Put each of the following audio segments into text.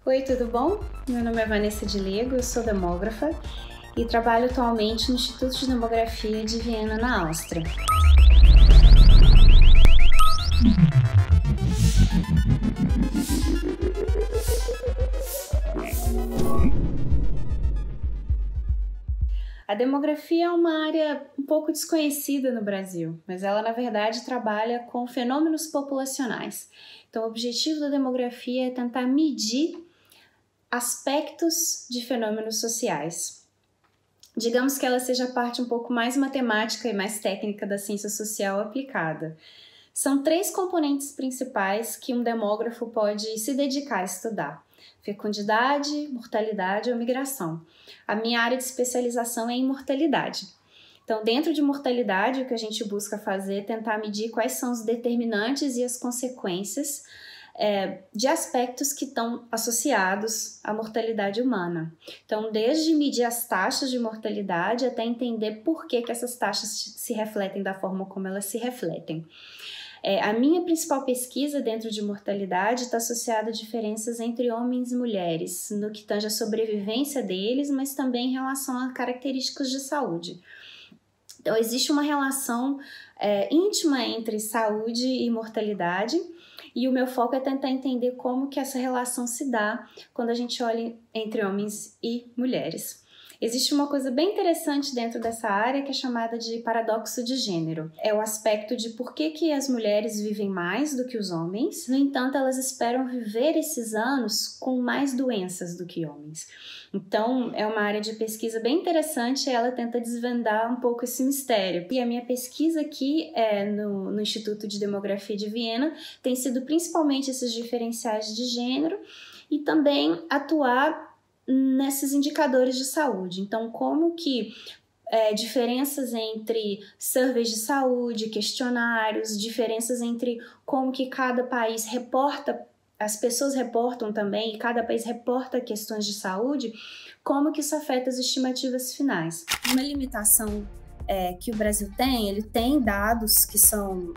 Oi, tudo bom? Meu nome é Vanessa de Lego, eu sou demógrafa e trabalho atualmente no Instituto de Demografia de Viena, na Áustria. A demografia é uma área um pouco desconhecida no Brasil, mas ela, na verdade, trabalha com fenômenos populacionais. Então, o objetivo da demografia é tentar medir aspectos de fenômenos sociais. Digamos que ela seja a parte um pouco mais matemática e mais técnica da ciência social aplicada. São 3 componentes principais que um demógrafo pode se dedicar a estudar: fecundidade, mortalidade ou migração. A minha área de especialização é em mortalidade. Então, dentro de mortalidade, o que a gente busca fazer é tentar medir quais são os determinantes e as consequências de aspectos que estão associados à mortalidade humana. Então, desde medir as taxas de mortalidade até entender por que essas taxas se refletem da forma como elas se refletem. A minha principal pesquisa dentro de mortalidade está associada a diferenças entre homens e mulheres, no que tange a sobrevivência deles, mas também em relação a características de saúde. Então, existe uma relação íntima entre saúde e mortalidade, e o meu foco é tentar entender como que essa relação se dá quando a gente olha entre homens e mulheres. Existe uma coisa bem interessante dentro dessa área que é chamada de paradoxo de gênero. É o aspecto de por que as mulheres vivem mais do que os homens, no entanto, elas esperam viver esses anos com mais doenças do que homens. Então, é uma área de pesquisa bem interessante e ela tenta desvendar um pouco esse mistério. E a minha pesquisa aqui no Instituto de Demografia de Viena tem sido principalmente esses diferenciais de gênero e também atuar nesses indicadores de saúde. Então, como que diferenças entre surveys de saúde, questionários, diferenças entre como que cada país reporta, as pessoas reportam também, e cada país reporta questões de saúde, como que isso afeta as estimativas finais. Uma limitação que o Brasil tem, ele tem dados que são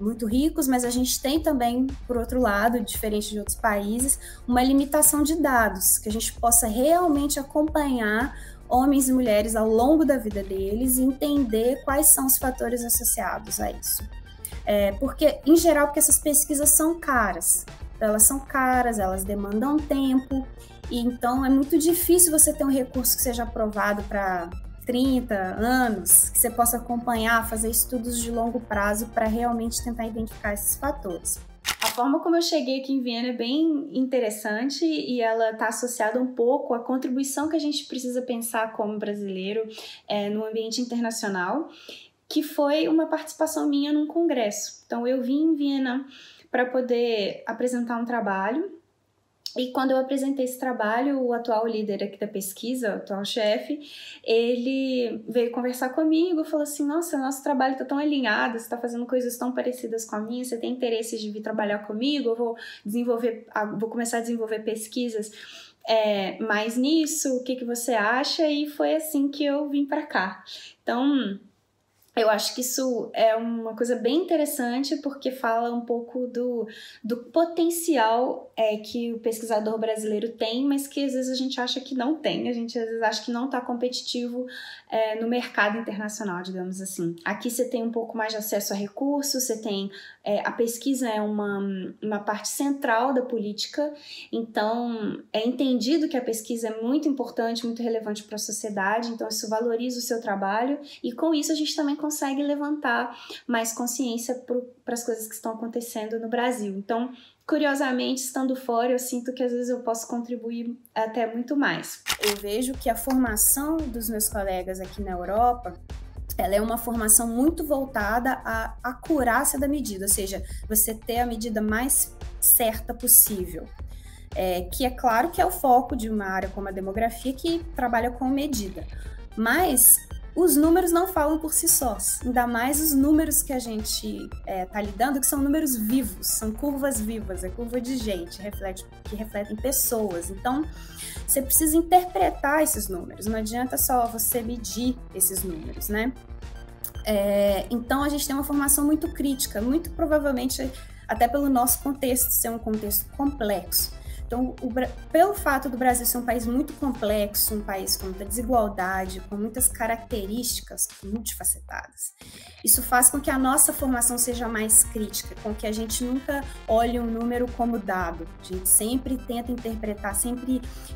muito ricos, mas a gente tem também, por outro lado, diferente de outros países, uma limitação de dados, que a gente possa realmente acompanhar homens e mulheres ao longo da vida deles e entender quais são os fatores associados a isso. Porque, em geral, porque essas pesquisas são caras. Elas são caras, elas demandam tempo, e então é muito difícil você ter um recurso que seja aprovado para 30 anos, que você possa acompanhar, fazer estudos de longo prazo para realmente tentar identificar esses fatores. A forma como eu cheguei aqui em Viena é bem interessante e ela está associada um pouco à contribuição que a gente precisa pensar como brasileiro no ambiente internacional, que foi uma participação minha num congresso. Então, eu vim em Viena para poder apresentar um trabalho. E quando eu apresentei esse trabalho, o atual líder aqui da pesquisa, o atual chefe, ele veio conversar comigo e falou assim: nossa, nosso trabalho está tão alinhado, você está fazendo coisas tão parecidas com a minha, você tem interesse de vir trabalhar comigo? Eu vou começar a desenvolver pesquisas mais nisso, o que você acha? E foi assim que eu vim para cá. Então, eu acho que isso é uma coisa bem interessante porque fala um pouco do potencial que o pesquisador brasileiro tem, mas que às vezes a gente acha que não tem, a gente às vezes acha que não está competitivo no mercado internacional, digamos assim. Aqui você tem um pouco mais de acesso a recursos, você tem a pesquisa é uma parte central da política, então é entendido que a pesquisa é muito importante, muito relevante para a sociedade, então isso valoriza o seu trabalho e com isso a gente também consegue levantar mais consciência para as coisas que estão acontecendo no Brasil. Então, curiosamente, estando fora, eu sinto que às vezes eu posso contribuir até muito mais. Eu vejo que a formação dos meus colegas aqui na Europa, ela é uma formação muito voltada à acurácia da medida, ou seja, você ter a medida mais certa possível. Que é claro que é o foco de uma área como a demografia que trabalha com medida, mas os números não falam por si sós, ainda mais os números que a gente está lidando, que são números vivos, são curvas vivas, é curva de gente, que refletem pessoas. Então, você precisa interpretar esses números, não adianta só você medir esses números, né? Então, a gente tem uma formação muito crítica, muito provavelmente, até pelo nosso contexto ser um contexto complexo. Então, pelo fato do Brasil ser um país muito complexo, um país com muita desigualdade, com muitas características multifacetadas, isso faz com que a nossa formação seja mais crítica, com que a gente nunca olhe um número como dado. A gente sempre tenta interpretar,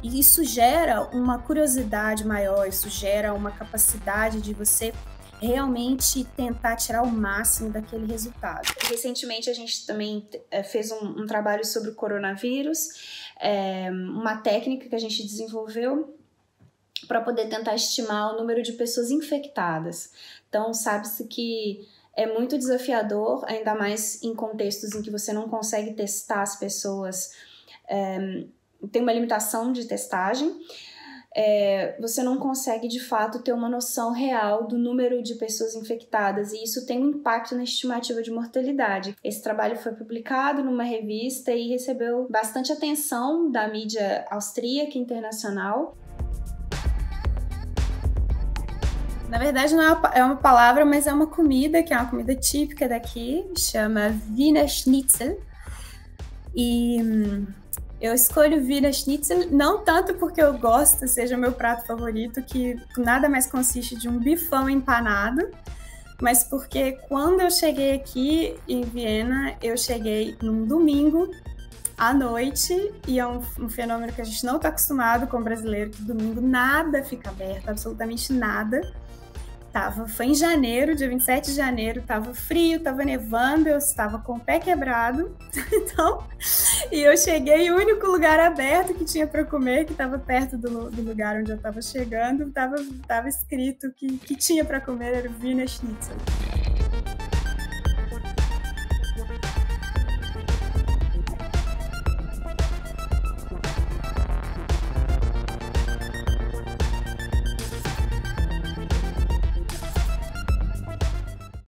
e isso gera uma curiosidade maior, isso gera uma capacidade de você realmente tentar tirar o máximo daquele resultado. Recentemente a gente também fez um trabalho sobre o coronavírus, uma técnica que a gente desenvolveu para poder tentar estimar o número de pessoas infectadas. Então, sabe-se que é muito desafiador, ainda mais em contextos em que você não consegue testar as pessoas, tem uma limitação de testagem, você não consegue de fato ter uma noção real do número de pessoas infectadas, e isso tem um impacto na estimativa de mortalidade. Esse trabalho foi publicado numa revista e recebeu bastante atenção da mídia austríaca e internacional. Na verdade não é uma palavra, mas é uma comida, que é uma comida típica daqui, chama Wiener Schnitzel. E eu escolho Wiener Schnitzel não tanto porque eu gosto, seja meu prato favorito, que nada mais consiste de um bifão empanado, mas porque quando eu cheguei aqui em Viena, eu cheguei num domingo à noite, e é um fenômeno que a gente não está acostumado com o brasileiro, que domingo nada fica aberto, absolutamente nada. Foi em janeiro, dia 27 de janeiro, estava frio, estava nevando, eu estava com o pé quebrado, então, e eu cheguei, o único lugar aberto que tinha para comer, que estava perto do lugar onde eu estava chegando, estava escrito que tinha para comer, era o Wiener Schnitzel.